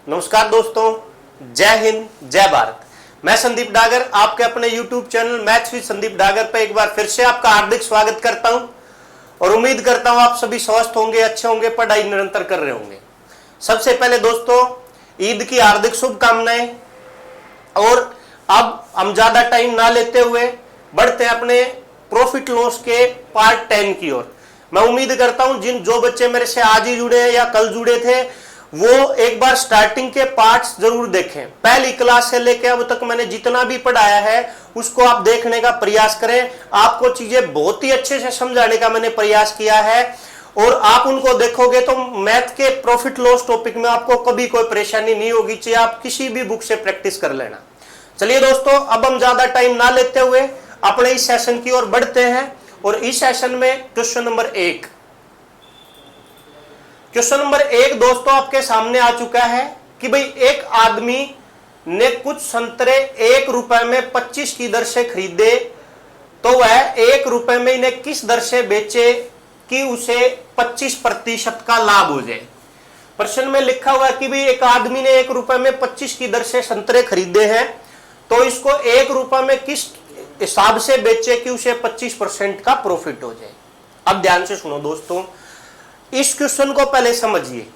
नमस्कार दोस्तों, जय हिंद, जय भारत। मैं संदीप डागर आपके अपने YouTube channel maths with Sandeep Dagar पर एक बार फिर से आपका हार्दिक स्वागत करता हूं और उम्मीद करता हूं आप सभी स्वस्थ होंगे, अच्छे होंगे, पढ़ाई निरंतर कर रहे होंगे। सबसे पहले दोस्तों, ईद की हार्दिक शुभकामनाएं। और अब हम ज्यादा टाइम ना लेते हुए बढ़ते हैं अपने प्रॉफिट लॉस के पार्ट 10 की ओर। मैं उम्मीद करता हूं जो बच्चे मेरे से आज ही जुड़े हैं या कल जुड़े थे वो एक बार स्टार्टिंग के पार्ट्स जरूर देखें। पहली क्लास से लेकर अब तक मैंने जितना भी पढ़ाया है उसको आप देखने का प्रयास करें। आपको चीजें बहुत ही अच्छे से समझाने का मैंने प्रयास किया है और आप उनको देखोगे तो मैथ के प्रॉफिट लॉस टॉपिक में आपको कभी कोई परेशानी नहीं होगी, चाहे आप किसी भी बुक से प्रैक्टिस कर लेना। चलिए दोस्तों, अब हम ज्यादा टाइम ना लेते हुए अपने इस सेशन की ओर बढ़ते हैं और इस सेशन में क्वेश्चन नंबर 1 दोस्तों आपके सामने आ चुका है कि भाई एक आदमी ने कुछ संतरे 1 रुपए में 25 की दर से खरीदे तो वह 1 रुपए में इन्हें किस दर से बेचे कि उसे 25% का लाभ हो जाए। प्रश्न में लिखा हुआ है कि भाई एक आदमी ने 1 रुपए में 25 की दर से संतरे खरीदे हैं तो इसको 1 रुपए में किस हिसाब से बेचे कि उसे 25% का प्रॉफिट हो जाए। अब ध्यान से सुनो दोस्तों, इस क्वेश्चन को पहले समझिए।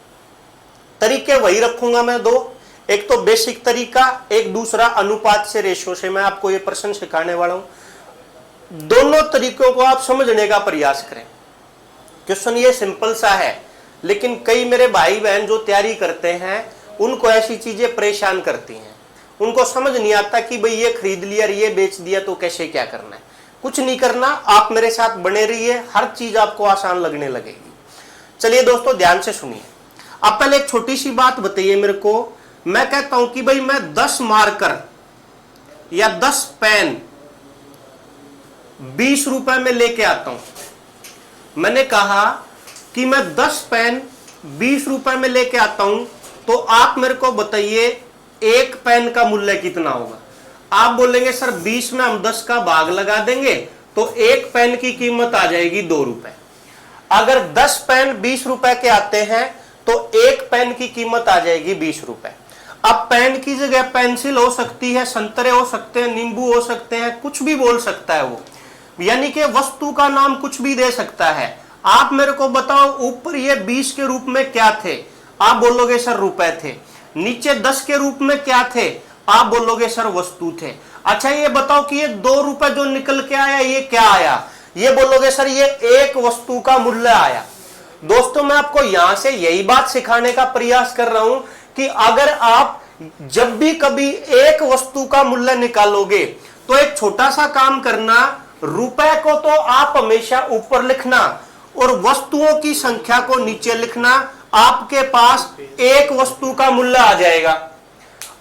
तरीके वही रखूंगा मैं दो, एक तो बेसिक तरीका, एक दूसरा अनुपात से रेशियो से मैं आपको ये प्रश्न सिखाने वाला हूं। दोनों तरीकों को आप समझने का प्रयास करें। क्वेश्चन ये सिंपल सा है, लेकिन कई मेरे भाई बहन जो तैयारी करते हैं उनको ऐसी चीजें परेशान करती हैं। उनको समझ नहीं आता कि भाई ये खरीद लिया, ये बेच दिया तो कैसे क्या करना है। कुछ नहीं करना, आप मेरे साथ बने रहिए, हर चीज आपको आसान लगने लगेगी। चलिए दोस्तों, ध्यान से सुनिए। अब पहले एक छोटी सी बात बताइए मेरे को। मैं कहता हूं कि भाई मैं 10 मार्कर या 10 पेन 20 रुपए में लेके आता हूं। मैंने कहा कि मैं 10 पेन 20 रुपए में लेके आता हूं, तो आप मेरे को बताइए एक पेन का मूल्य कितना होगा। आप बोलेंगे सर 20 में हम 10 का भाग लगा देंगे तो एक पेन की कीमत आ जाएगी 2 रुपए। अगर 10 पेन 20 रुपए के आते हैं तो एक पेन की कीमत आ जाएगी 20 रुपए। अब पेन की जगह पेंसिल हो सकती है, संतरे हो सकते हैं, नींबू हो सकते हैं, कुछ भी बोल सकता है वो, यानी कि वस्तु का नाम कुछ भी दे सकता है। आप मेरे को बताओ ऊपर ये 20 के रूप में क्या थे, आप बोलोगे सर रुपए थे। नीचे 10 के रूप में क्या थे, आप बोलोगे सर वस्तु थे। अच्छा ये बताओ कि ये 2 रुपए जो निकल के आया ये क्या आया, ये बोलोगे सर ये एक वस्तु का मूल्य आया। दोस्तों मैं आपको यहां से यही बात सिखाने का प्रयास कर रहा हूं कि अगर आप जब भी कभी एक वस्तु का मूल्य निकालोगे तो एक छोटा सा काम करना, रुपए को तो आप हमेशा ऊपर लिखना और वस्तुओं की संख्या को नीचे लिखना। आपके पास एक वस्तु का मूल्य आ जाएगा।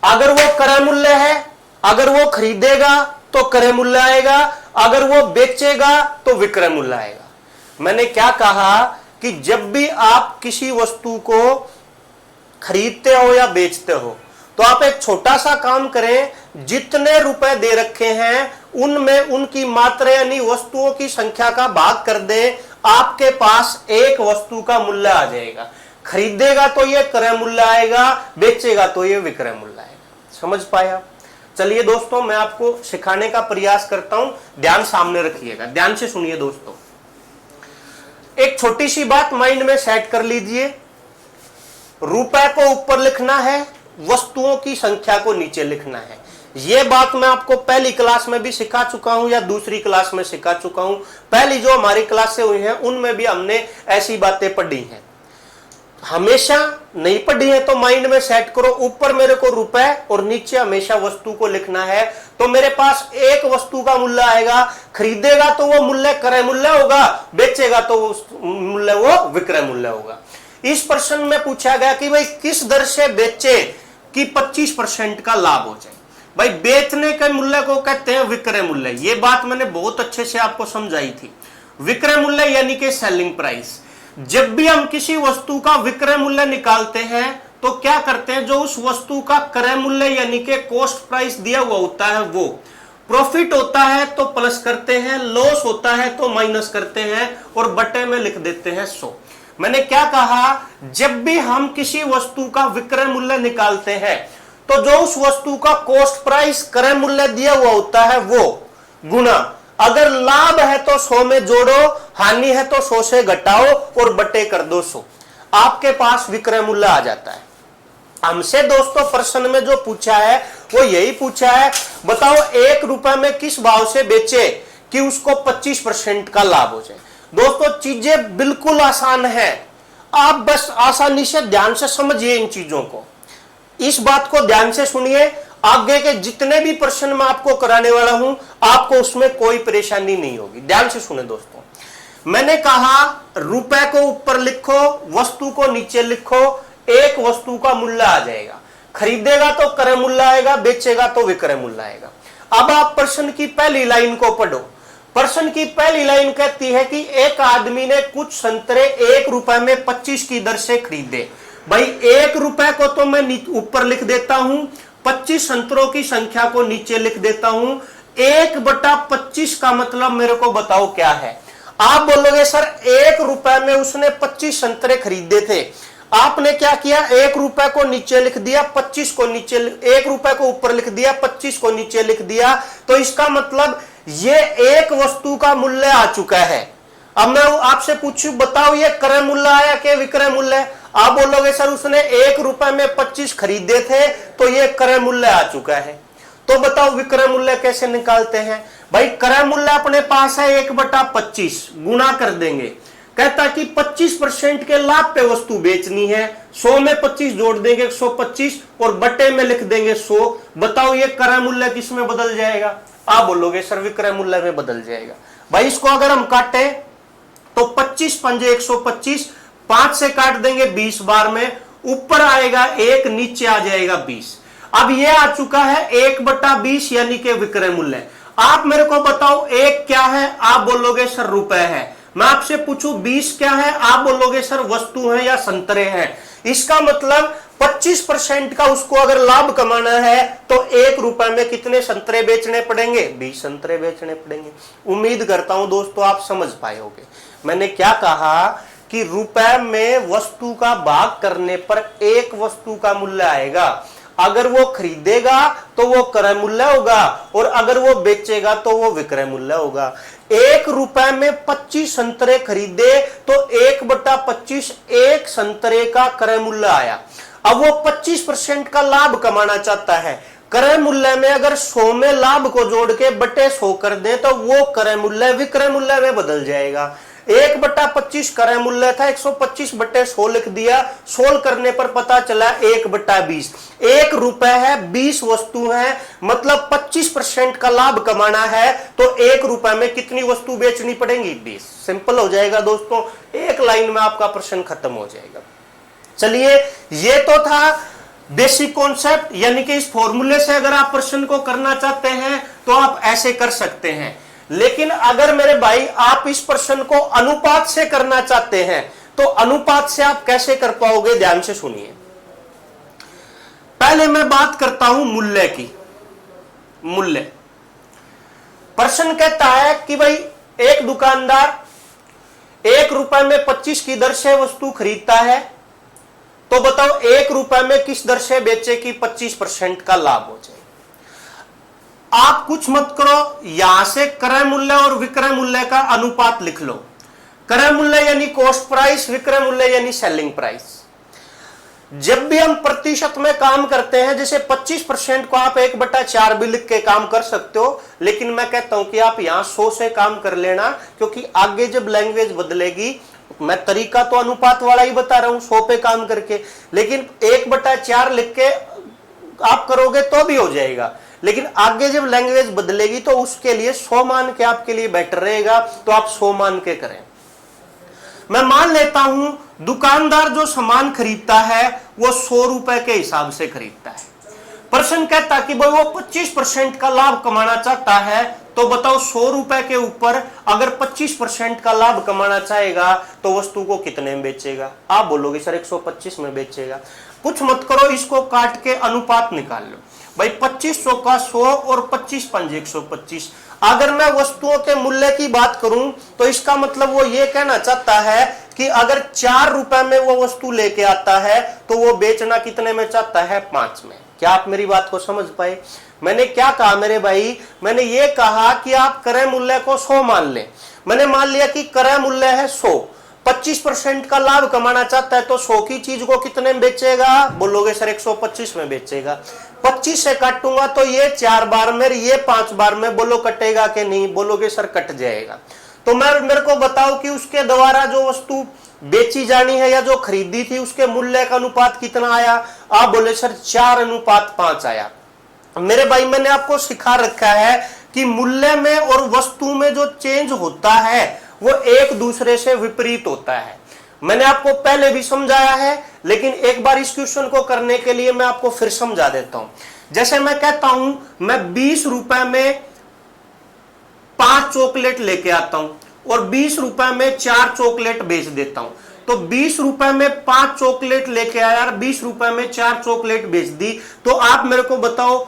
अगर वो क्रय मूल्य है, अगर वो खरीदेगा तो क्रय मूल्य आएगा, अगर वो बेचेगा तो विक्रय मूल्य आएगा। मैंने क्या कहा कि जब भी आप किसी वस्तु को खरीदते हो या बेचते हो तो आप एक छोटा सा काम करें, जितने रुपए दे रखे हैं उनमें उनकी मात्रा यानी वस्तुओं की संख्या का भाग कर दें, आपके पास एक वस्तु का मूल्य आ जाएगा। खरीदेगा तो ये क्रय मूल्य आएगा, बेचेगा तो ये विक्रय मूल्य आएगा। समझ पाया? चलिए दोस्तों, मैं आपको सिखाने का प्रयास करता हूं, ध्यान सामने रखिएगा, ध्यान से सुनिए दोस्तों। एक छोटी सी बात माइंड में सेट कर लीजिए, रुपए को ऊपर लिखना है, वस्तुओं की संख्या को नीचे लिखना है। यह बात मैं आपको पहली क्लास में भी सिखा चुका हूं या दूसरी क्लास में सिखा चुका हूं। पहली जो हमारी क्लास से हुई है उनमें भी हमने ऐसी बातें पढ़ी हैं। हमेशा नहीं पढ़ी है तो माइंड में सेट करो, ऊपर मेरे को रुपए और नीचे हमेशा वस्तु को लिखना है। तो मेरे पास एक वस्तु का मूल्य आएगा, खरीदेगा तो वो मूल्य क्रय मूल्य होगा, बेचेगा तो मूल्य वो विक्रय मूल्य होगा। इस प्रश्न में पूछा गया कि भाई किस दर से बेचे कि 25% का लाभ हो जाए। भाई बेचने के मूल्य को कहते हैं विक्रय मूल्य। ये बात मैंने बहुत अच्छे से आपको समझाई थी। विक्रय मूल्य यानी कि सेलिंग प्राइस। जब भी हम किसी वस्तु का विक्रय मूल्य निकालते हैं तो क्या करते हैं, जो उस वस्तु का क्रय मूल्य यानी कि कॉस्ट प्राइस दिया हुआ होता है वो प्रॉफिट होता है तो प्लस करते हैं, लॉस होता है तो माइनस करते हैं और बटे में लिख देते हैं 100। मैंने क्या कहा, जब भी हम किसी वस्तु का विक्रय मूल्य निकालते हैं तो जो उस वस्तु का कॉस्ट प्राइस क्रय मूल्य दिया हुआ होता है वो गुना, अगर लाभ है तो 100 में जोड़ो, हानि है तो 100 से घटाओ और बटे कर दो 100, आपके पास विक्रय मूल्य आ जाता है। हमसे दोस्तों प्रश्न में जो पूछा है वो यही पूछा है, बताओ 1 रुपए में किस भाव से बेचे कि उसको 25% का लाभ हो जाए। दोस्तों चीजें बिल्कुल आसान है, आप बस आसानी से ध्यान से समझिए इन चीजों को, इस बात को ध्यान से सुनिए। आगे के जितने भी प्रश्न मैं आपको कराने वाला हूं आपको उसमें कोई परेशानी नहीं होगी। ध्यान से सुने दोस्तों, मैंने कहा रुपए को ऊपर लिखो, वस्तु को नीचे लिखो, एक वस्तु का मूल्य आ जाएगा, खरीदेगा तो क्रय मूल्य आएगा, बेचेगा तो विक्रय मूल्य आएगा। अब आप प्रश्न की पहली लाइन को पढ़ो। प्रश्न की पहली लाइन कहती है कि एक आदमी ने कुछ संतरे 1 रुपए में 25 की दर से खरीदे। भाई 1 रुपए को तो मैं ऊपर लिख देता हूं, 25 संतरों की संख्या को नीचे लिख देता हूं। 1/25 का मतलब मेरे को बताओ क्या है। आप बोलोगे सर 1 रुपए में उसने 25 संतरे खरीदे थे, आपने क्या किया, 1 रुपए को नीचे लिख दिया, 25 को नीचे, 1 रुपए को ऊपर लिख दिया, 25 को नीचे लिख दिया, तो इसका मतलब ये एक वस्तु का मूल्य आ चुका है। अब मैं आपसे पूछूं बताओ ये क्रय मूल्य आया कि विक्रय मूल्य? आप बोलोगे सर उसने 1 रुपए में 25 खरीदे थे तो ये क्रय मूल्य आ चुका है। तो बताओ विक्रय मूल्य कैसे निकालते हैं? भाई क्रय मूल्य अपने पास है 1/25, गुणा कर देंगे, कहता कि 25% के लाभ पे वस्तु बेचनी है, 100 में 25 जोड़ देंगे 125 और बटे में लिख देंगे 100। बताओ ये क्रय मूल्य किस में बदल जाएगा? आप बोलोगे सर विक्रय मूल्य में बदल जाएगा। भाई इसको अगर हम काटे तो 25 पंजे 125, 5 से काट देंगे 20 बार में, ऊपर आएगा 1, नीचे आ जाएगा 20। अब ये आ चुका है 1/20 यानी कि विक्रय मूल्य। आप मेरे को बताओ 1 क्या है? आप बोलोगे सर रुपए है। मैं आपसे पूछूं 20 क्या है? आप बोलोगे सर वस्तु है या संतरे हैं। इसका मतलब 25% का उसको अगर लाभ कमाना है तो 1 रुपए में कितने संतरे बेचने पड़ेंगे? 20 संतरे बेचने पड़ेंगे। उम्मीद करता हूं दोस्तों आप समझ पाए होंगे। मैंने क्या कहा कि रुपए में वस्तु का भाग करने पर एक वस्तु का मूल्य आएगा, अगर वो खरीदेगा तो वो क्रय मूल्य होगा और अगर वो बेचेगा तो वो विक्रय मूल्य होगा। 1 रुपए में 25 संतरे खरीदे तो 1/25 एक संतरे का क्रय मूल्य आया। अब वो 25% का लाभ कमाना चाहता है, क्रय मूल्य में अगर 100 में लाभ को जोड़ के बटे 100 कर दे तो वो क्रय मूल्य विक्रय मूल्य में बदल जाएगा। 1/25 क्रय मूल्य था, 125 बटे 100 लिख दिया, सोल्व करने पर पता चला 1/20। 1 रुपए है, 20 वस्तु है, मतलब 25% का लाभ कमाना है तो 1 रुपए में कितनी वस्तु बेचनी पड़ेगी? 20। सिंपल हो जाएगा दोस्तों, एक लाइन में आपका प्रश्न खत्म हो जाएगा। चलिए ये तो था बेसिक कॉन्सेप्ट, यानी कि इस फॉर्मूले से अगर आप प्रश्न को करना चाहते हैं तो आप ऐसे कर सकते हैं। लेकिन अगर मेरे भाई आप इस प्रश्न को अनुपात से करना चाहते हैं तो अनुपात से आप कैसे कर पाओगे? ध्यान से सुनिए। पहले मैं बात करता हूं मूल्य की। मूल्य, प्रश्न कहता है कि भाई एक दुकानदार 1 रुपए में 25 की दर से वस्तु खरीदता है, तो बताओ 1 रुपए में किस दर से बेचे कि 25% का लाभ हो जाए। आप कुछ मत करो, यहां से क्रय मूल्य और विक्रय मूल्य का अनुपात लिख लो। क्रय मूल्य यानी कॉस्ट प्राइस, विक्रय मूल्य यानी सेलिंग प्राइस। जब भी हम प्रतिशत में काम करते हैं, जैसे 25% को आप 1/4 भी लिख के काम कर सकते हो, लेकिन मैं कहता हूं कि आप यहां 100 से काम कर लेना, क्योंकि आगे जब लैंग्वेज बदलेगी, मैं तरीका तो अनुपात वाला ही बता रहा हूं 100 पे काम करके, लेकिन 1/4 लिख के आप करोगे तो भी हो जाएगा, लेकिन आगे जब लैंग्वेज बदलेगी तो उसके लिए 100 मान के आपके लिए बेटर रहेगा, तो आप 100 मान के करें। मैं मान लेता हूं दुकानदार जो सामान खरीदता है वो 100 रुपए के हिसाब से खरीदता है। प्रश्न कहता कि भाई वो 25% का लाभ कमाना चाहता है, तो बताओ 100 रुपए के ऊपर अगर 25% का लाभ कमाना चाहेगा तो वस्तु को कितने में बेचेगा? आप बोलोगे सर 125 में बेचेगा। कुछ मत करो, इसको काट के अनुपात निकाल लो। भाई 2500 का 100 और 25 पंजे 125। अगर मैं वस्तुओं के मूल्य की बात करूं तो इसका मतलब वो ये कहना चाहता है कि अगर 4 रुपए में वो वस्तु लेके आता है तो वो बेचना कितने में चाहता है? 5 में। क्या आप मेरी बात को समझ पाए? मैंने क्या कहा मेरे भाई? मैंने ये कहा कि आप क्रय मूल्य को 100 मान लें। मैंने मान लिया कि क्रय मूल्य है 100, 25% का लाभ कमाना चाहता है तो 100 की चीज को कितने में बेचेगा? बोलोगे सर 125 में बेचेगा। 25 से काटूंगा तो ये 4 बार में, ये 5 बार में, बोलो कटेगा कि नहीं? बोलोगे सर कट जाएगा। तो मेरे को बताओ कि उसके द्वारा जो वस्तु बेची जानी है या जो खरीदी थी उसके मूल्य का अनुपात कितना आया? आप बोले सर 4:5 आया। मेरे भाई मैंने आपको सिखा रखा है कि मूल्य में और वस्तु में जो चेंज होता है वो एक दूसरे से विपरीत होता है। मैंने आपको पहले भी समझाया है, लेकिन एक बार इस क्वेश्चन को करने के लिए मैं आपको फिर समझा देता हूं। जैसे मैं कहता हूं मैं 20 रुपए में 5 चॉकलेट लेके आता हूं और 20 रुपए में 4 चॉकलेट बेच देता हूं, तो 20 रुपए में 5 चॉकलेट लेके आया और 20 रुपए में 4 चॉकलेट बेच दी, तो आप मेरे को बताओ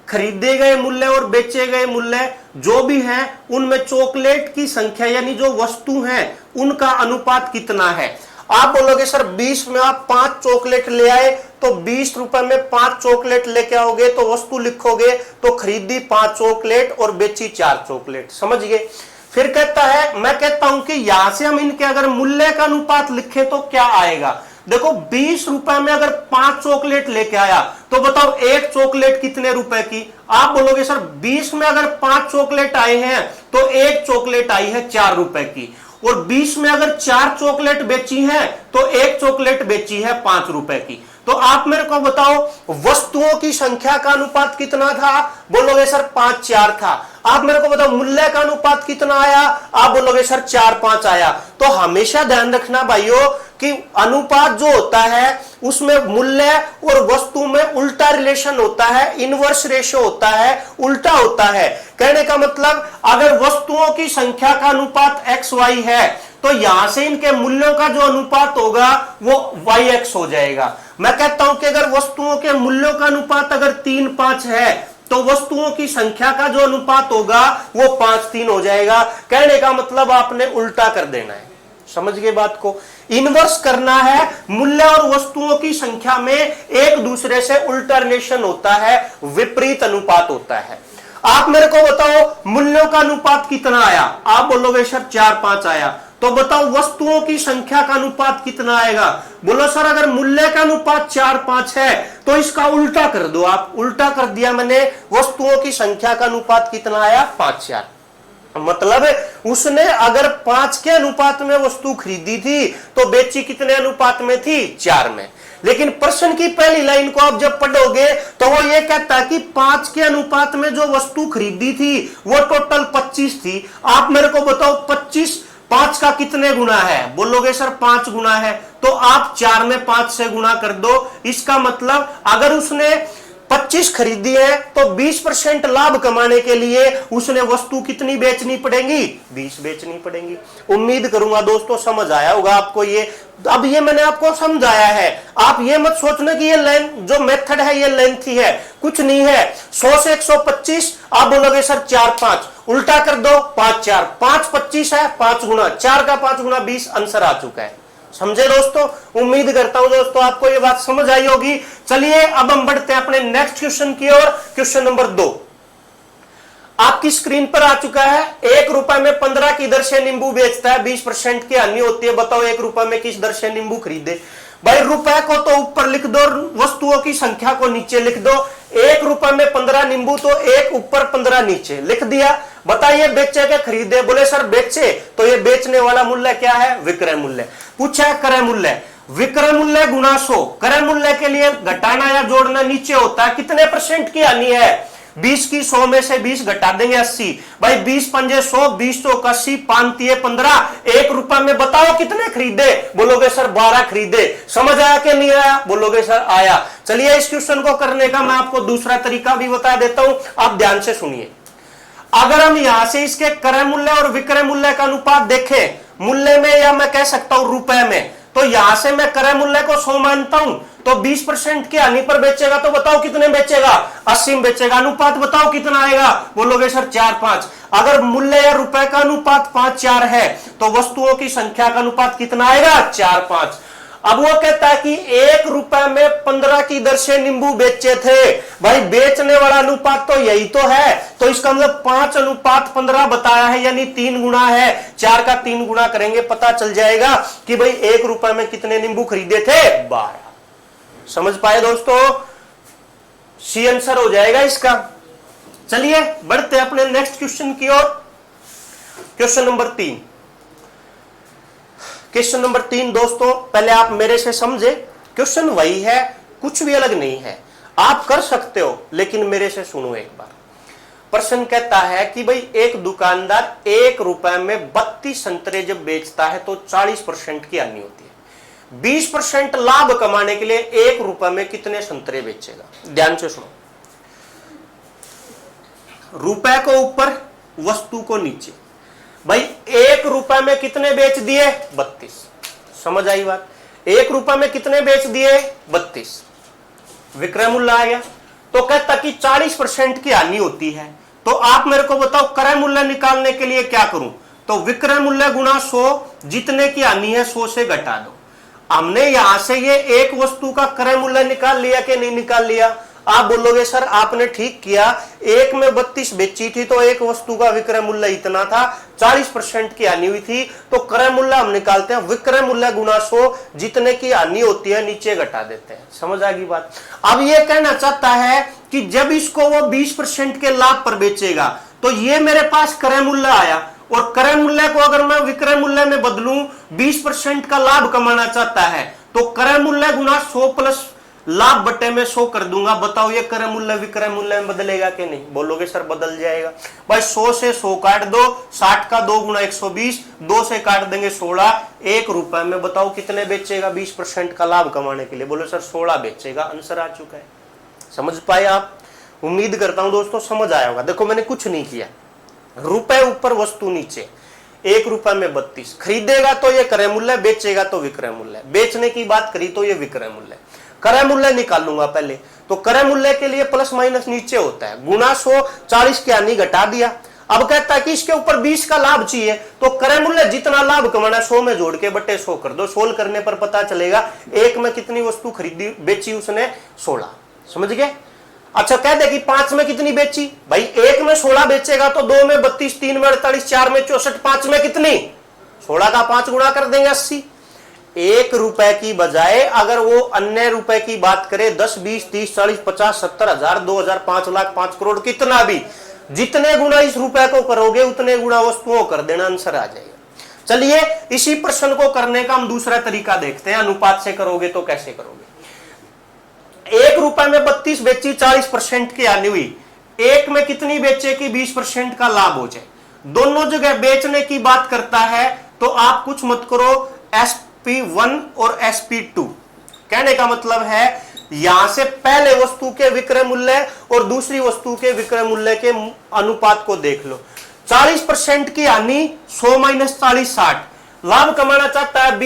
खरीदे गए मूल्य और बेचे गए मूल्य जो भी है उनमें चॉकलेट की संख्या यानी जो वस्तु है उनका अनुपात कितना है? आप बोलोगे सर 20 में आप 5 चॉकलेट ले आए तो 20 रुपए में 5 चॉकलेट लेके आओगे तो वस्तु लिखोगे तो खरीदी 5 चॉकलेट और बेची 4 चॉकलेट। समझ गए? फिर कहता है, मैं कहता हूं कि यहां से हम इनके अगर मूल्य का अनुपात लिखे तो क्या आएगा? देखो 20 रुपए में अगर 5 चॉकलेट लेके आया तो बताओ एक चॉकलेट कितने रुपए की? आप बोलोगे सर 20 में अगर 5 चॉकलेट आए हैं तो एक चॉकलेट आई है 4 रुपए की, और 20 में अगर 4 चॉकलेट बेची है तो एक चॉकलेट बेची है 5 रुपए की। तो आप मेरे को बताओ वस्तुओं की संख्या का अनुपात कितना था? बोलोगे सर 5:4 था। आप मेरे को बताओ मूल्य का अनुपात कितना आया? आप बोलोगे सर 4:5 आया। तो हमेशा ध्यान रखना भाइयों कि अनुपात जो होता है उसमें मूल्य और वस्तु में उल्टा रिलेशन होता है, इनवर्स रेशियो होता है, उल्टा होता है। कहने का मतलब अगर वस्तुओं की संख्या का अनुपात XY है तो यहां से इनके मूल्यों का जो अनुपात होगा वो YX हो जाएगा। मैं कहता हूं कि अगर वस्तुओं के मूल्यों का अनुपात अगर 3:5 है तो वस्तुओं की संख्या का जो अनुपात होगा वो 5:3 हो जाएगा। कहने का मतलब आपने उल्टा कर देना है। समझ गए बात को? इनवर्स करना है। मूल्य और वस्तुओं की संख्या में एक दूसरे से उल्टा रिलेशन होता है, विपरीत अनुपात होता है। आप मेरे को बताओ मूल्यों का अनुपात कितना आया? आप बोलोगे सर 4:5 आया। तो बताओ वस्तुओं की संख्या का अनुपात कितना आएगा? बोलो सर अगर मूल्य का अनुपात 4:5 है तो इसका उल्टा कर दो। आप उल्टा कर दिया मैंने, वस्तुओं की संख्या का अनुपात कितना आया? 5:4। मतलब उसने अगर 5 के अनुपात में वस्तु खरीदी थी तो बेची कितने अनुपात में थी? 4 में। लेकिन प्रश्न की पहली लाइन को आप जब पढ़ोगे तो वो ये कहता है कि 5 के अनुपात में जो वस्तु खरीदी थी वो टोटल 25 थी। आप मेरे को बताओ 25 5 का कितने गुना है? बोलोगे सर 5 गुना है। तो आप 4 में 5 से गुना कर दो। इसका मतलब अगर उसने 25 खरीदी है तो 20% लाभ कमाने के लिए उसने वस्तु कितनी बेचनी पड़ेगी? 20 बेचनी पड़ेगी। उम्मीद करूंगा दोस्तों समझ आया होगा आपको ये। अब ये मैंने आपको समझाया है, आप ये मत सोचना कि ये लेंथ जो मेथड है ये लेंथी है, कुछ नहीं है। 100 से 125 आप बोलोगे सर 4:5, उल्टा कर दो 5:4, 5 25 है, 5 गुना 4 का 5 गुना 20, आंसर आ चुका है। समझे दोस्तों? उम्मीद करता हूं दोस्तों आपको ये बात समझ आई होगी। चलिए अब हम बढ़ते हैं अपने नेक्स्ट क्वेश्चन की ओर। क्वेश्चन नंबर 2 आपकी स्क्रीन पर आ चुका है। 1 रुपए में 15 की दर से नींबू बेचता है, 20% की हानि होती है। बताओ 1 रुपए में किस दर से नींबू खरीदे? भाई रुपए को तो ऊपर लिख दो, वस्तुओं की संख्या को नीचे लिख दो। 1 रुपए में 15 नींबू तो 1 ऊपर 15 नीचे लिख दिया। बताइए बेचे के खरीदे? बोले सर बेचे, तो ये बेचने वाला मूल्य क्या है? विक्रय मूल्य। पूछा है क्रय मूल्य, विक्रय मूल्य गुना 100। क्रय मूल्य के लिए घटाना या जोड़ना नीचे होता है। कितने % की हानि है? 20 की 100 में से 20 घटा देंगे 80। भाई 20 पंजे 100, 20 चौक 80, 5 तिये 15। 1 रुपए में बताओ कितने खरीदे? बोलोगे सर 12 खरीदे। समझ आया कि नहीं आया? बोलोगे सर आया। चलिए इस क्वेश्चन को करने का मैं आपको दूसरा तरीका भी बता देता हूं, आप ध्यान से सुनिए। अगर हम यहां से इसके क्रय मूल्य और विक्रय मूल्य का अनुपात देखें, मूल्य में या मैं कह सकता हूं रुपए में, तो यहां से मैं क्रय मूल्य को 100 मानता हूं, तो 20% की हानि पर बेचेगा तो बताओ कितने बेचेगा, 80 में बेचेगा। अनुपात बताओ कितना आएगा, बोलोगे सर 4-5। अगर मूल्य या रुपए का अनुपात 5-4 है तो वस्तुओं की संख्या का अनुपात कितना आएगा, 4-5। अब वो कहता है कि 1 रुपए में 15 की दर से नींबू बेचे थे। भाई बेचने वाला अनुपात तो यही तो है, तो इसका मतलब 5:15 बताया है, यानी 3 गुना है। 4 का 3 गुना करेंगे, पता चल जाएगा कि भाई 1 रुपए में कितने नींबू खरीदे थे, 12। समझ पाए दोस्तों, सी आंसर हो जाएगा इसका। चलिए बढ़ते अपने नेक्स्ट क्वेश्चन की ओर। Question number 3। क्वेश्चन नंबर 3 दोस्तों पहले आप मेरे से समझे, क्वेश्चन वही है, कुछ भी अलग नहीं है, आप कर सकते हो, लेकिन मेरे से सुनो एक बार। प्रश्न कहता है कि भाई एक दुकानदार 1 रुपए में 32 संतरे जब बेचता है तो 40% की हानि होती है। 20% लाभ कमाने के लिए 1 रुपए में कितने संतरे बेचेगा। ध्यान से सुनो, रुपए को ऊपर, वस्तु को नीचे। भाई 1 रुपए में कितने बेच दिए, 32। समझ आई बात, 1 रुपए में कितने बेच दिए, 32। विक्रय मूल्य आ गया। तो कहता कि 40% की हानि होती है, तो आप मेरे को बताओ क्रय मूल्य निकालने के लिए क्या करूं। तो विक्रय मूल्य गुणा 100, जितने की हानि है 100 से घटा दो। हमने यहां से ये एक वस्तु का क्रय मूल्य निकाल लिया कि नहीं निकाल लिया। आप बोलोगे सर आपने ठीक किया, 1 में 32 बेची थी तो एक वस्तु का विक्रय मूल्य इतना था, 40% की हानि हुई थी, तो क्रय मूल्य हम निकालते हैं विक्रय मूल्य गुणा 100, जितने की हानि होती है नीचे घटा देते हैं। समझ आ गई बात। अब ये कहना चाहता है कि जब इसको वो 20% के लाभ पर बेचेगा तो ये मेरे पास क्रय मूल्य आया, और क्रय मूल्य को अगर मैं विक्रय मूल्य में बदलूं, 20% का लाभ कमाना चाहता है तो क्रय मूल्य गुणा 100 प्लस लाभ बटे में 100 कर दूंगा। बताओ ये क्रय मूल्य विक्रय मूल्य में बदलेगा कि नहीं, बोलोगे सर बदल जाएगा। भाई 100 से 100 काट दो, 60 का 2 गुना 120, 2 से काट देंगे 16, 1 रुपए में बताओ कितने बेचेगा 20% का लाभ कमाने के लिए, बोलो सर 16 बेचेगा। आंसर आ चुका है। समझ पाए आप, उम्मीद करता हूं दोस्तों समझ आया होगा। देखो मैंने कुछ नहीं किया, रुपए ऊपर वस्तु नीचे, 1 रुपए में 32। खरीदेगा तो ये क्रय मूल्य, बेचेगा तो विक्रय मूल्य। बेचने की बात करी तो ये विक्रय मूल्य। क्रय मूल्य निकाल लूंगा पहले, तो क्रय मूल्य के लिए प्लस माइनस नीचे होता है, गुना 100, 40 की हानि घटा दिया। अब कहता है कि इसके ऊपर 20 का लाभ चाहिए, तो क्रय मूल्य जितना लाभ कमाना 100 में जोड़ के बटे 100 कर दो। सोल्व करने पर पता चलेगा 1 में कितनी वस्तु खरीदी बेची उसने, 16। समझ गए। अच्छा कह दे कि 5 में कितनी बेची, भाई 1 में 16 बेचेगा तो 2 में 32, 3 में 48, 4 में 64, 5 में कितनी, 16 का 5 गुणा कर देंगे 80। 1 रुपए की बजाय अगर वो अन्य रुपए की बात करे 10, 20, 30, 40, 50, 70 हजार, 2000, 5 लाख, 5 करोड़, कितना भी, जितने गुना इस रुपए को करोगे उतने गुना वस्तुओं कर देना, आंसर आ जाएगा। चलिए इसी प्रश्न को करने का हम दूसरा तरीका देखते हैं। अनुपात से करोगे तो कैसे करोगे। 1 रुपए में 32 बेची, 40% की हानि हुई। 1 में कितनी बेचे कि 20% का लाभ हो जाए। दोनों जगह बेचने की बात करता है तो आप कुछ मत करो, SP1 और SP2। कहने का मतलब है यहां से पहले वस्तु के विक्रय मूल्य और दूसरी वस्तु के विक्रय मूल्य के अनुपात को देख लो। 40% की हानि, 100 माइनस 40, 60। लाभ कमाना चाहता है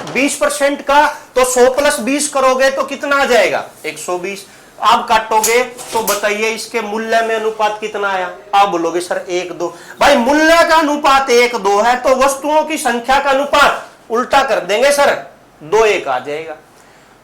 20% का, तो 100 प्लस 20 करोगे तो कितना आ जाएगा, 120। आप काटोगे तो बताइए इसके मूल्य में अनुपात कितना आया। आप बोलोगे सर 1-2। भाई मूल्य का अनुपात 1-2 है तो वस्तुओं की संख्या का अनुपात उल्टा कर देंगे सर, 2-1 आ जाएगा।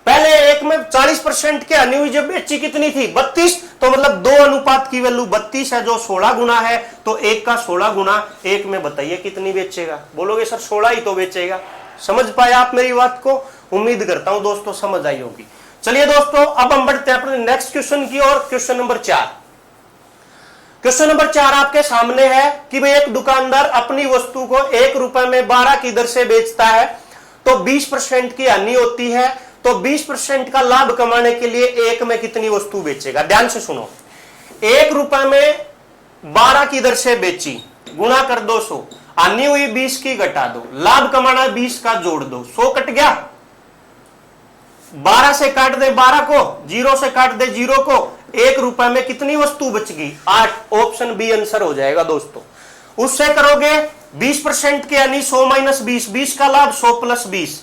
पहले 1 में 40% की हानि हुई, जब बेची कितनी थी, 32, तो मतलब 2 अनुपात की वैल्यू 32 है जो 16 गुना है, तो 1 का 16 गुना 1 में बताइए कितनी बेचेगा। बोलोगे सर 16 ही तो बेचेगा। समझ पाए आप मेरी बात को, उम्मीद करता हूं दोस्तों समझ आई होगी। चलिए दोस्तों अब हम बढ़ते हैं अपने नेक्स्ट क्वेश्चन की ओर। Question number 4। क्वेश्चन नंबर 4 आपके सामने है कि भाई एक दुकानदार अपनी वस्तु को 1 रुपए में 12 की दर से बेचता है, तो 20% की हानि होती है, तो 20% का लाभ कमाने के लिए 1 में कितनी वस्तु बेचेगा। ध्यान से सुनो, 1 रुपए में 12 की दर से बेची, गुणा कर दो 100, हानि हुई 20 की घटा दो, लाभ कमाना 20 का जोड़ दो, 100 कट गया। 12 से काट दे 12 को, 0 से काट दे 0 को, 1 रुपए में कितनी वस्तु बच गई, 8। ऑप्शन बी आंसर हो जाएगा दोस्तों। उससे करोगे 20% के यानी 100 माइनस 20, 20 का लाभ 100 प्लस 20,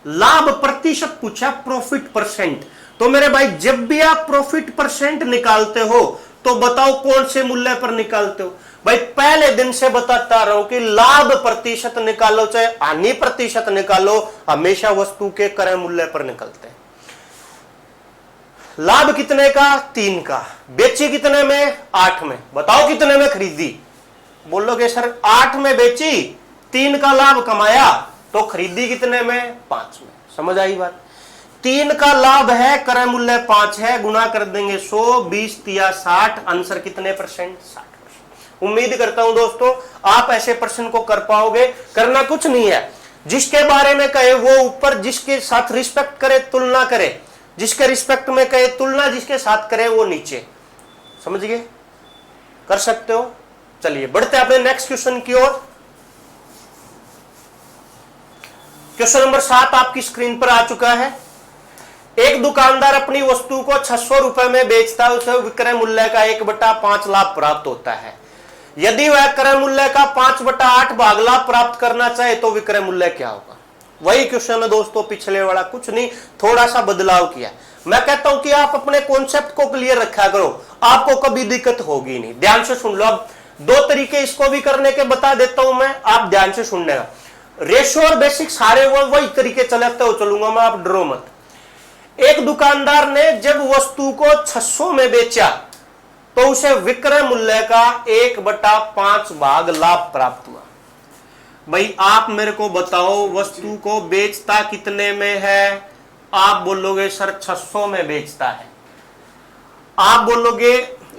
लाभ प्रतिशत पूछा, प्रॉफिट परसेंट। तो मेरे भाई जब भी आप प्रॉफिट परसेंट निकालते हो तो बताओ कौन से मूल्य पर निकालते हो? भाई पहले दिन से बताता रहा हूं कि लाभ प्रतिशत निकालो चाहे हानि प्रतिशत निकालो, हमेशा वस्तु के क्रय मूल्य पर निकलते हैं। लाभ कितने का? 3 का। बेची कितने में? 8 में। बताओ कितने में खरीदी? बोलोगे सर 8 में बेची, 3 का लाभ कमाया, तो खरीदी कितने में? 5 में। समझ आई बात? 3 का लाभ है, क्रय मूल्य 5 है, गुना कर देंगे 100, 20 या 60, आंसर कितने परसेंट? 60%। उम्मीद करता हूं दोस्तों आप ऐसे प्रश्न को कर पाओगे। करना कुछ नहीं है, जिसके बारे में कहे वो ऊपर, जिसके साथ रिस्पेक्ट करे तुलना करे, जिसके रिस्पेक्ट में कहे तुलना, जिसके साथ करे वो नीचे। समझ गए? कर सकते हो। चलिए बढ़ते हैं अपने नेक्स्ट क्वेश्चन की ओर। क्वेश्चन नंबर 7 आपकी स्क्रीन पर आ चुका है। एक दुकानदार अपनी वस्तु को 600 रुपए में बेचता है, उसे विक्रय मूल्य का 1/5 लाभ प्राप्त होता है। यदि वह क्रय मूल्य का 5/8 भाग लाभ प्राप्त करना चाहे तो विक्रय मूल्य क्या होगा? वही क्वेश्चन है दोस्तों, पिछले वाला, कुछ नहीं, थोड़ा सा बदलाव किया। मैं कहता हूं कि आप अपने कॉन्सेप्ट को क्लियर रखा करो, आपको कभी दिक्कत होगी नहीं। ध्यान से सुन लो। अब 2 तरीके इसको भी करने के बता देता हूं मैं, आप ध्यान से सुनने का। रेशो और बेसिक सारे वही तरीके चलाते हो चलूंगा मैं, आप डरो मत। एक दुकानदार ने जब वस्तु को 600 में बेचा तो उसे विक्रय मूल्य का 1/5 भाग लाभ प्राप्त हुआ। भाई आप मेरे को बताओ वस्तु को बेचता कितने में है? आप बोलोगे सर 600 में बेचता है। आप बोलोगे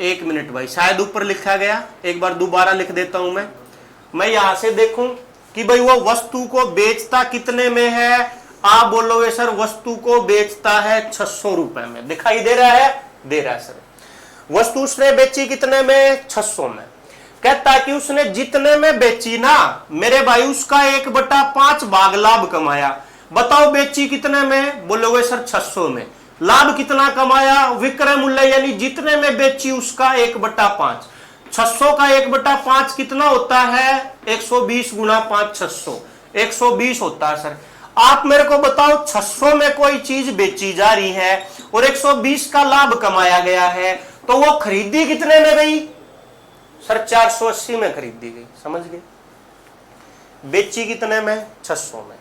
1 मिनट भाई, शायद ऊपर लिखा गया, एक बार दोबारा लिख देता हूं मैं यहां से देखूं कि भाई वो वस्तु को बेचता कितने में है। आप बोलोगे सर वस्तु को बेचता है 600 रुपए में। दिखाई दे रहा है? दे रहा है सर। वस्तु उसने बेची कितने में? 600 में। कहता है कि उसने जितने में बेची ना मेरे भाई, उसका 1/5 भाग लाभ कमाया। बताओ बेची कितने में? बोलोगे सर 600 में। लाभ कितना कमाया? विक्रय मूल्य यानी जितने में बेची उसका 1/5। 600 का 1/5 कितना होता है? 120 गुना 5, 600, 120 होता है सर। आप मेरे को बताओ 600 में कोई चीज बेची जा रही है और 120 का लाभ कमाया गया है, तो वो खरीदी कितने में गई? सर 480 में खरीदी गई। समझ गए? बेची कितने में? 600 में।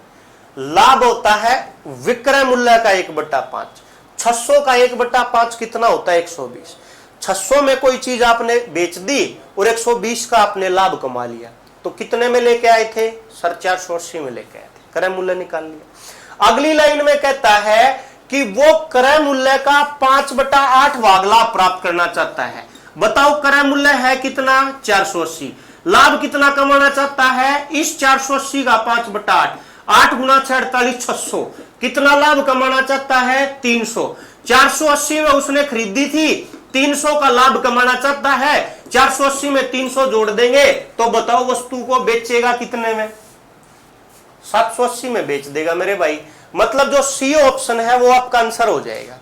लाभ होता है विक्रय मूल्य का 1/5। 600 का 1/5 कितना होता है? 120। 600 में कोई चीज आपने बेच दी और 120 का आपने लाभ कमा लिया, तो कितने में लेके आए थे? सर 480 में लेके आए थे। क्रय मूल्य निकाल लिया। अगली लाइन में कहता है कि वो क्रय मूल्य का 5/8 भाग लाभ प्राप्त करना चाहता है। बताओ क्रय मूल्य है कितना? 480। लाभ कितना कमाना चाहता है? इस 480 का 5/8, 8 गुना 6, 48, 600। कितना लाभ कमाना चाहता है? 300। 480 में उसने खरीदी थी, 300 का लाभ कमाना चाहता है। 480 में 300 जोड़ देंगे तो बताओ वस्तु को बेचेगा कितने में? 780 में बेच देगा मेरे भाई। मतलब जो सी ऑप्शन है वो आपका आंसर हो जाएगा।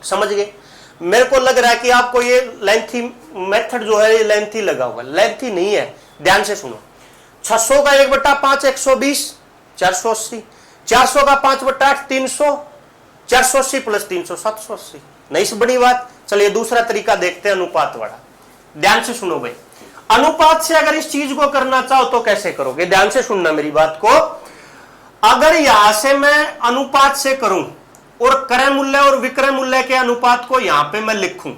समझ गए? मेरे को लग रहा है कि आपको ये लेंथी मेथड जो है ये लेंथी लगा हुआ, लेंथी नहीं है। ध्यान से सुनो। 600 का 1/5 120, 480। 400 का 5/8 300, 480 प्लस 300 780। नहीं से बड़ी बात। चलिए दूसरा तरीका देखते हैं, अनुपात वाला। ध्यान से सुनो भाई। अनुपात से अगर इस चीज को करना चाहो तो कैसे करोगे? ध्यान से सुनना मेरी बात को। अगर यहां से मैं अनुपात से करूं और क्रय मूल्य और विक्रय मूल्य के अनुपात को यहां पे मैं लिखूं,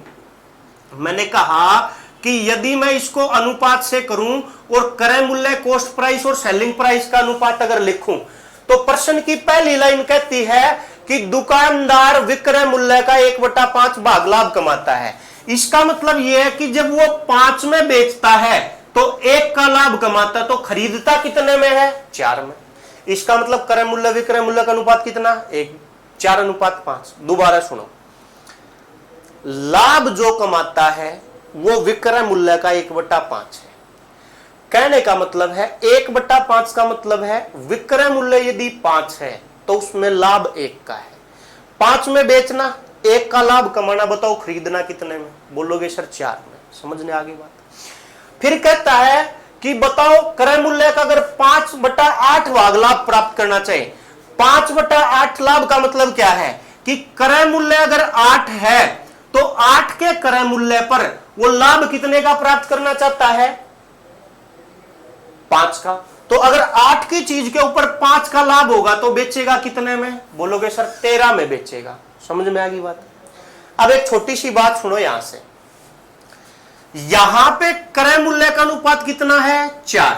मैंने कहा कि यदि मैं इसको अनुपात से करूं और क्रय मूल्य, कॉस्ट प्राइस और सेलिंग प्राइस का अनुपात अगर लिखूं, तो प्रश्न की पहली लाइन कहती है कि दुकानदार विक्रय मूल्य का 1/5 भाग लाभ कमाता है। इसका मतलब यह है कि जब वो 5 में बेचता है तो 1 का लाभ कमाता, तो खरीदता कितने में है? 4 में। इसका मतलब क्रय मूल्य विक्रय मूल्य का अनुपात कितना? 1, 4:5। दोबारा सुनो। लाभ जो कमाता है वो विक्रय मूल्य का 1/5 है। कहने का मतलब है 1/5 का मतलब है विक्रय मूल्य यदि 5 है तो उसमें लाभ 1 का है। 5 में बेचना, 1 का लाभ कमाना। बताओ खरीदना कितने में? बोलोगे सर 4 में। समझने आगे बात। फिर कहता है कि बताओ क्रय मूल्य का अगर 5/8 भाग लाभ प्राप्त करना चाहे 5/8 लाभ का मतलब क्या है कि क्रय मूल्य अगर 8 है तो 8 के क्रय मूल्य पर वो लाभ कितने का प्राप्त करना चाहता है? 5 का। तो अगर 8 की चीज के ऊपर 5 का लाभ होगा तो बेचेगा कितने में? बोलोगे सर 13 में बेचेगा। समझ में आ गई बात? अब एक छोटी सी बात सुनो यहां से, यहां पे क्रय मूल्य का अनुपात कितना है? 4।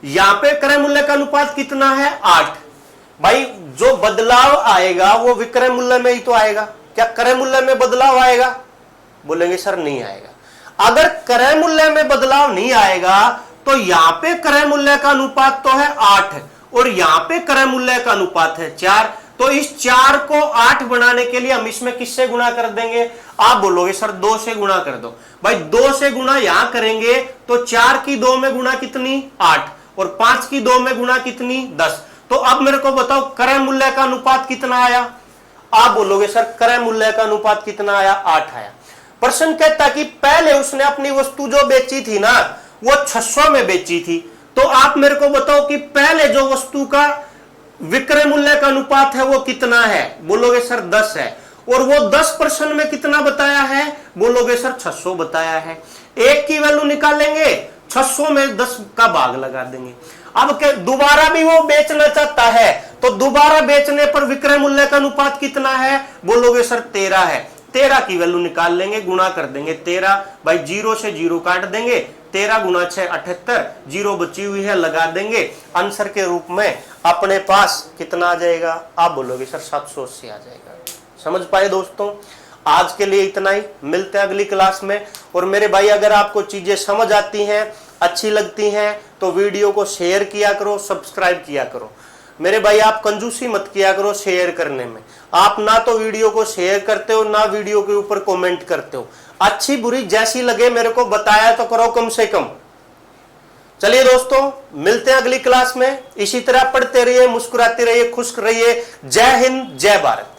यहां पे क्रय मूल्य का अनुपात कितना है? 8। भाई जो बदलाव आएगा वो विक्रय मूल्य में ही तो आएगा। क्या क्रय मूल्य में बदलाव आएगा? बोलेंगे सर नहीं आएगा। अगर क्रय मूल्य में बदलाव नहीं आएगा तो यहां पे क्रय मूल्य का अनुपात तो है 8 और यहां पे क्रय मूल्य का अनुपात है 4। तो इस 4 को 8 बनाने के लिए हम इसमें किससे गुणा कर देंगे? आप बोलोगे सर 2 से गुणा कर दो। भाई 2 से गुणा यहां करेंगे तो 4 की 2 में गुणा कितनी? 8 और 5 की 2 में गुणा कितनी? 10। तो अब मेरे को बताओ क्रय मूल्य का अनुपात कितना आया? आप बोलोगे सर क्रय मूल्य का अनुपात कितना आया? 8 आया। प्रश्न कहता कि पहले उसने अपनी वस्तु जो बेची थी ना वो 600 में बेची थी, तो आप मेरे को बताओ कि पहले जो वस्तु का विक्रय मूल्य का अनुपात है वो कितना है? बोलोगे सर 10 है। और वो 10% में कितना बताया है? बोलोगे सर 600 बताया है। एक की वैल्यू निकालेंगे, 600 में 10 का भाग लगा देंगे। अब दोबारा भी वो बेचना चाहता है तो दोबारा बेचने पर विक्रय मूल्य का अनुपात कितना है? बोलोगे सर 13 है। 13 की वैल्यू निकाल लेंगे, गुणा कर देंगे 13। भाई 0 से 0 काट देंगे, 13 गुना 6 78, 0 बची हुई है लगा देंगे। आंसर के रूप में अपने पास कितना आ जाएगा? आप बोलोगे सर 780 आ जाएगा। समझ पाए दोस्तों? आज के लिए इतना ही, मिलते हैं अगली क्लास में। और मेरे भाई अगर आपको चीजें समझ आती हैं, अच्छी लगती हैं तो वीडियो को शेयर किया करो, सब्सक्राइब किया करो। मेरे भाई आप कंजूसी मत किया करो शेयर करने में। आप ना तो वीडियो को शेयर करते हो ना वीडियो के ऊपर कमेंट करते हो। अच्छी बुरी जैसी लगे मेरे को बताया तो करो कम से कम। चलिए दोस्तों मिलते हैं अगली क्लास में। इसी तरह पढ़ते रहिए, मुस्कुराते रहिए, खुश रहिए। जय हिंद, जय भारत।